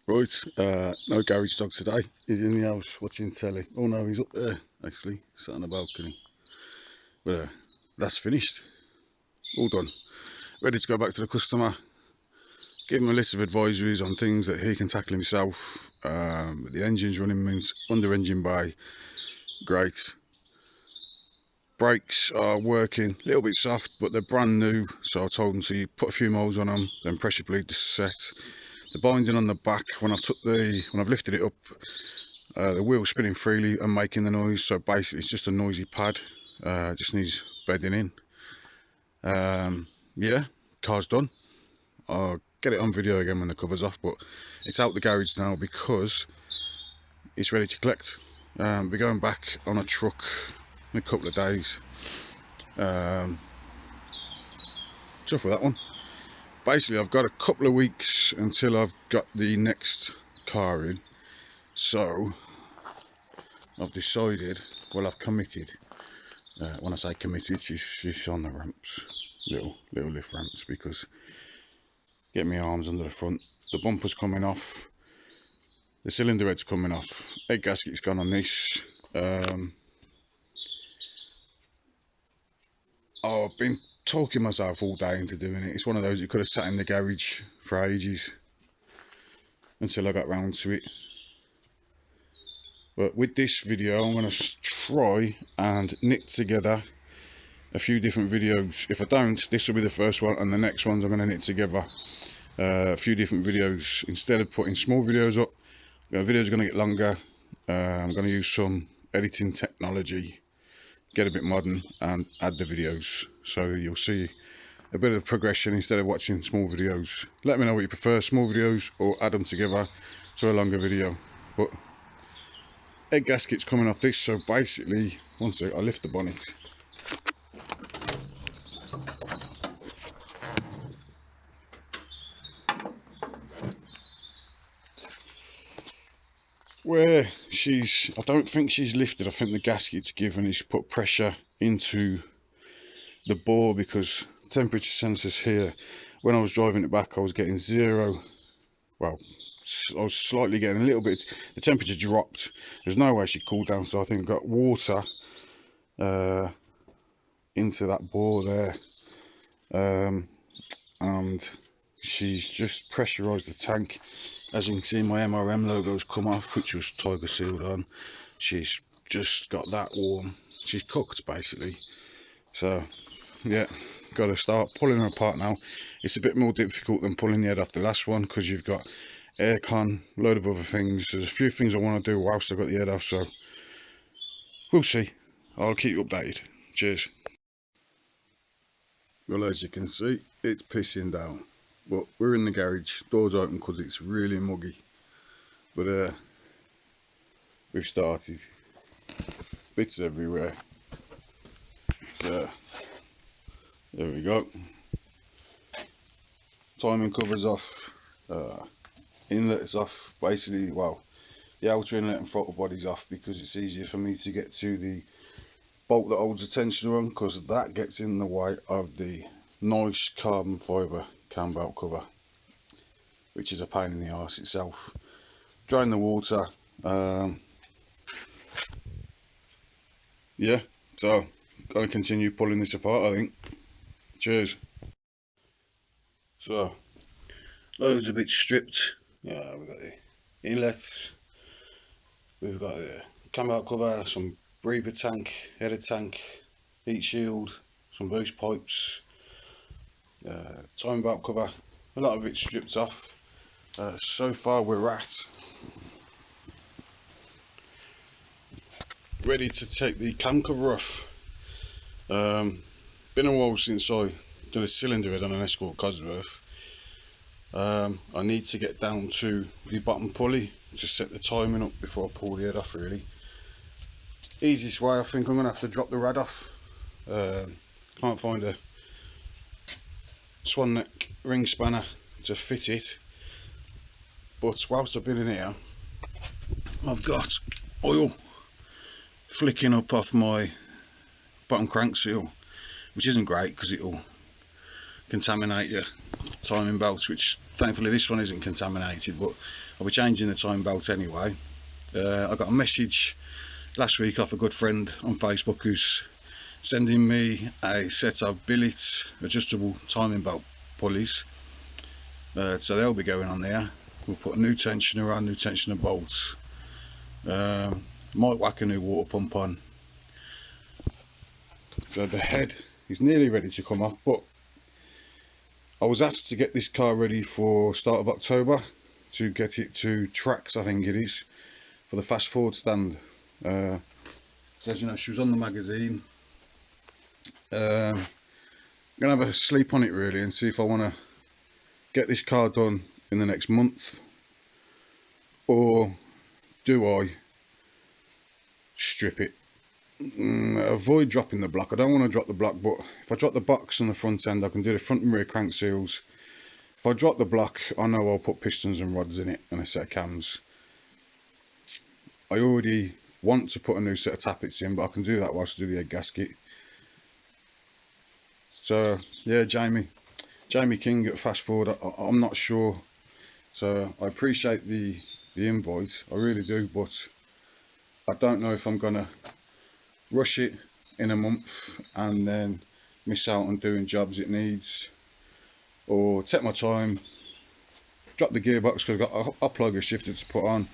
Right, no garage dog today. He's in the house watching telly. Oh no, he's up there actually, sat on the balcony. But that's finished. All done. Ready to go back to the customer. Give him a list of advisories on things that he can tackle himself. The engine's running under engine bay. Great. Brakes are working, a little bit soft, but they're brand new. So I told him to put a few miles on them, then pressure bleed the set. The binding on the back, when I've lifted it up, the wheel's spinning freely and making the noise. So basically, it's just a noisy pad. Just needs bedding in. Yeah, car's done. I'll get it on video again when the cover's off, but it's out the garage now because it's ready to collect. We're going back on a truck in a couple of days. Tough with that one. Basically, I've got a couple of weeks until I've got the next car in, so I've decided, well, I've committed. When I say committed, she's on the ramps, little lift ramps, because get my arms under the front. The bumper's coming off, the cylinder head's coming off, head gasket's gone on this. I've been talking myself all day into doing it. It's one of those you could have sat in the garage for ages until I got round to it. But with this video, I'm going to try and knit together a few different videos. If I don't, this will be the first one, and the next ones I'm going to knit together a few different videos. Instead of putting small videos up, the videos are going to get longer. I'm going to use some editing technology, get a bit modern, and add the videos, so you'll see a bit of progression instead of watching small videos. Let me know what you prefer, small videos or add them together to a longer video. But head gasket's coming off this, so basically, one sec, I'll lift the bonnet. Where I don't think she's lifted, I think the gasket's given, is put pressure into the bore, because temperature sensors here, when I was driving it back, I was getting zero. Well, I was slightly getting a little bit, the temperature dropped. There's no way she cooled down, so I think I got water into that bore there, and she's just pressurized the tank. As you can see, my MRM logo's come off, which was tiger sealed on. She's just got that warm. She's cooked basically. So yeah, got to start pulling her apart now. It's a bit more difficult than pulling the head off the last one, because you've got aircon, a load of other things. There's a few things I want to do whilst I've got the head off, so we'll see. I'll keep you updated. Cheers. Well, as you can see, it's pissing down, but we're in the garage, doors open because it's really muggy. But we've started. Bits everywhere. So there we go. Timing covers off, inlet is off. Basically, well, the outer inlet and throttle body's off because it's easier for me to get to the bolt that holds the tensioner on, because that gets in the way of the nice carbon fibre cam belt cover, which is a pain in the arse itself. Drain the water. Yeah, so gotta continue pulling this apart, I think. Cheers. So loads of bits stripped. Yeah, we've got the inlets, we've got the cam belt cover, some breather tank, header tank, heat shield, some boost pipes, timing belt cover. A lot of it stripped off. So far we're at ready to take the cam cover off. Been a while since I did a cylinder head on an Escort Cosworth. I need to get down to the bottom pulley to set the timing up before I pull the head off, really. Easiest way, I think I'm going to have to drop the rad off. Can't find a swan neck ring spanner to fit it, but whilst I've been in here, I've got oil flicking up off my bottom crank seal, which isn't great because it'll contaminate your timing belt, which thankfully this one isn't contaminated, but I'll be changing the timing belt anyway. I got a message last week off a good friend on Facebook who's sending me a set of billet adjustable timing belt pulleys, so they'll be going on there. We'll put a new tensioner on, new tensioner bolts, might whack a new water pump on. So the head is nearly ready to come off, but I was asked to get this car ready for start of October to get it to tracks, I think it is, for the fast forward stand. So as you know, she was on the magazine. I'm gonna have a sleep on it really and see if I want to get this car done in the next month, or do I strip it. Avoid dropping the block. I don't want to drop the block, but if I drop the box on the front end, I can do the front and rear crank seals. If I drop the block, I know I'll put pistons and rods in it and a set of cams. I already want to put a new set of tappets in, but I can do that whilst I do the egg gasket. So yeah, Jamie King at Fast Forward, I'm not sure. So I appreciate the invite, I really do, but I don't know if I'm gonna rush it in a month and then miss out on doing jobs it needs, or take my time, drop the gearbox, because I've got a plugger shifter to put on.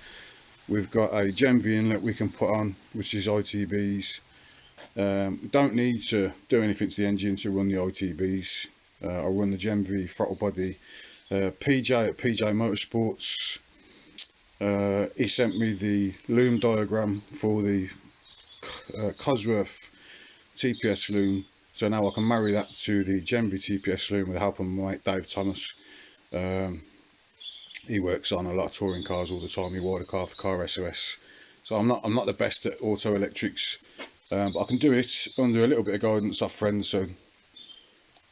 We've got a Gen V inlet we can put on, which is ITBs. Don't need to do anything to the engine to run the ITBs. I'll run the Gen V throttle body. PJ at PJ Motorsports, he sent me the loom diagram for the Cosworth TPS loom, so now I can marry that to the Gen V TPS loom with the help of my mate Dave Thomas. He works on a lot of touring cars all the time. He wired a car for Car SOS, so I'm not the best at auto electrics, but I can do it under a little bit of guidance off friends. So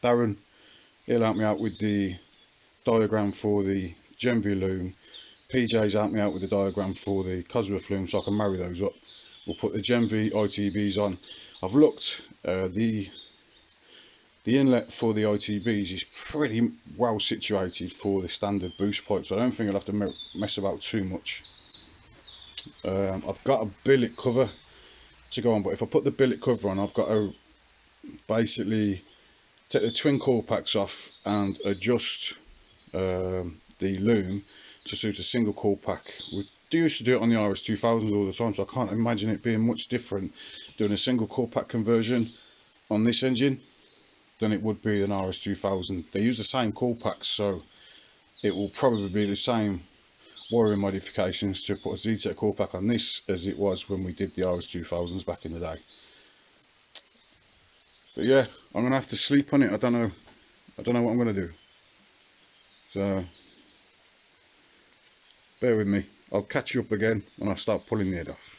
Darren, he'll help me out with the diagram for the Gen V loom. PJ's helped me out with the diagram for the Cosworth loom, so I can marry those up. We'll put the Gen V ITBs on. I've looked, the inlet for the ITBs is pretty well situated for the standard boost pipe, so I don't think I'll have to mess about too much. I've got a billet cover to go on, but if I put the billet cover on, I've got to basically take the twin coil packs off and adjust the loom to suit a single coil pack. We used to do it on the RS2000s all the time, so I can't imagine it being much different doing a single coil pack conversion on this engine than it would be an RS2000. They use the same coil packs, so it will probably be the same wiring modifications to put a Z-Tech coil pack on this as it was when we did the RS2000s back in the day. But yeah, I'm gonna have to sleep on it. I don't know what I'm gonna do, so bear with me. I'll catch you up again when I start pulling the head off.